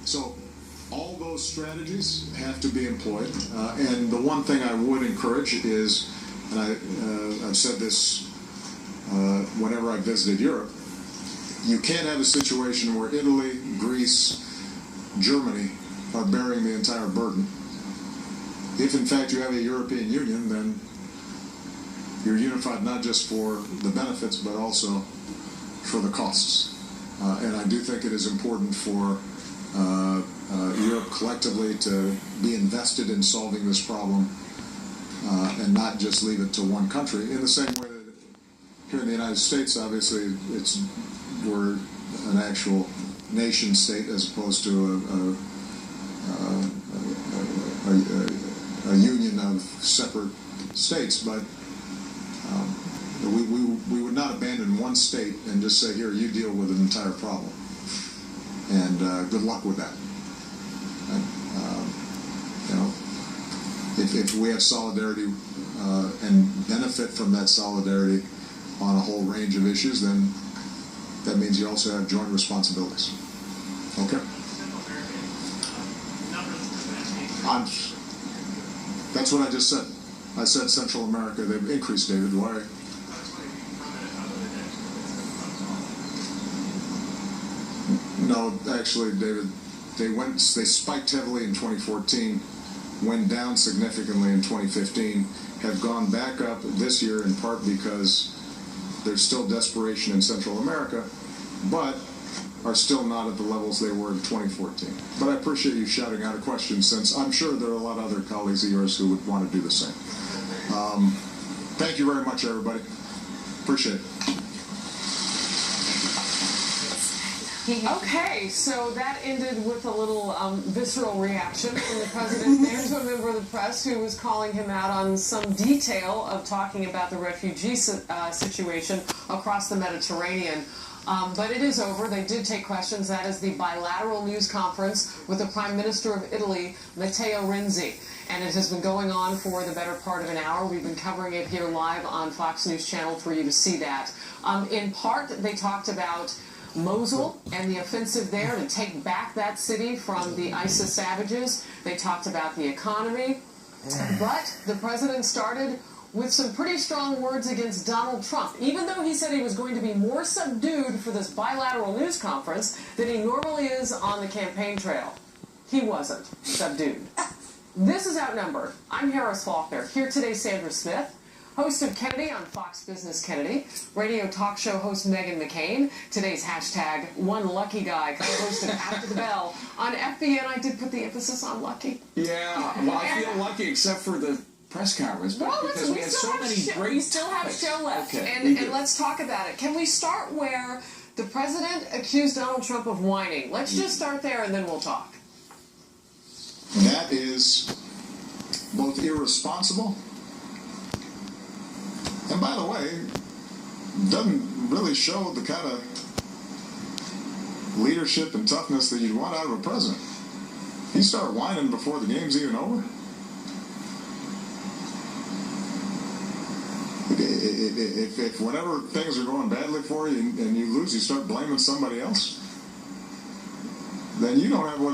So all those strategies have to be employed. And the one thing I would encourage is, and I've said this whenever I visited Europe, you can't have a situation where Italy, Greece, Germany are bearing the entire burden. If in fact you have a European Union, then you're unified not just for the benefits but also for the costs. And I do think it is important for Europe collectively to be invested in solving this problem and not just leave it to one country. In the same way that here in the United States, obviously, we're an actual nation state as opposed to a union of separate states, but we would not abandon one state and just say, here, you deal with an entire problem. And good luck with that. If we have solidarity and benefit from that solidarity on a whole range of issues, then that means you also have joint responsibilities. Okay? That's what I just said. I said Central America. They've increased, David. Why? No, actually, David, they spiked heavily in 2014, went down significantly in 2015, have gone back up this year in part because there's still desperation in Central America, but are still not at the levels they were in 2014. But I appreciate you shouting out a question, since I'm sure there are a lot of other colleagues of yours who would want to do the same. Thank you very much, everybody. Appreciate it. Okay, so that ended with a little visceral reaction from the president there to a member of the press who was calling him out on some detail of talking about the refugee situation across the Mediterranean. But it is over. They did take questions. That is the bilateral news conference with the Prime Minister of Italy, Matteo Renzi. And it has been going on for the better part of an hour. We've been covering it here live on Fox News Channel for you to see that. In part, they talked about Mosul and the offensive there to take back that city from the ISIS savages. They talked about the economy. But the president started with some pretty strong words against Donald Trump, even though he said he was going to be more subdued for this bilateral news conference than he normally is on the campaign trail. He wasn't subdued. This is Outnumbered. I'm Harris Faulkner. Here today, Sandra Smith, host of Kennedy on Fox Business Kennedy, radio talk show host Meghan McCain, today's hashtag One Lucky Guy, co-host of After the Bell. On FBN, I did put the emphasis on lucky. Yeah, well, I feel lucky except for the press conference, but because we had so many great We still have show left, okay, and let's talk about it. Can we start where the president accused Donald Trump of whining? Let's just start there, and then we'll talk. That is both irresponsible and, by the way, doesn't really show the kind of leadership and toughness that you'd want out of a president. You start whining before the game's even over. If whenever things are going badly for you and you lose, you start blaming somebody else, then you don't have what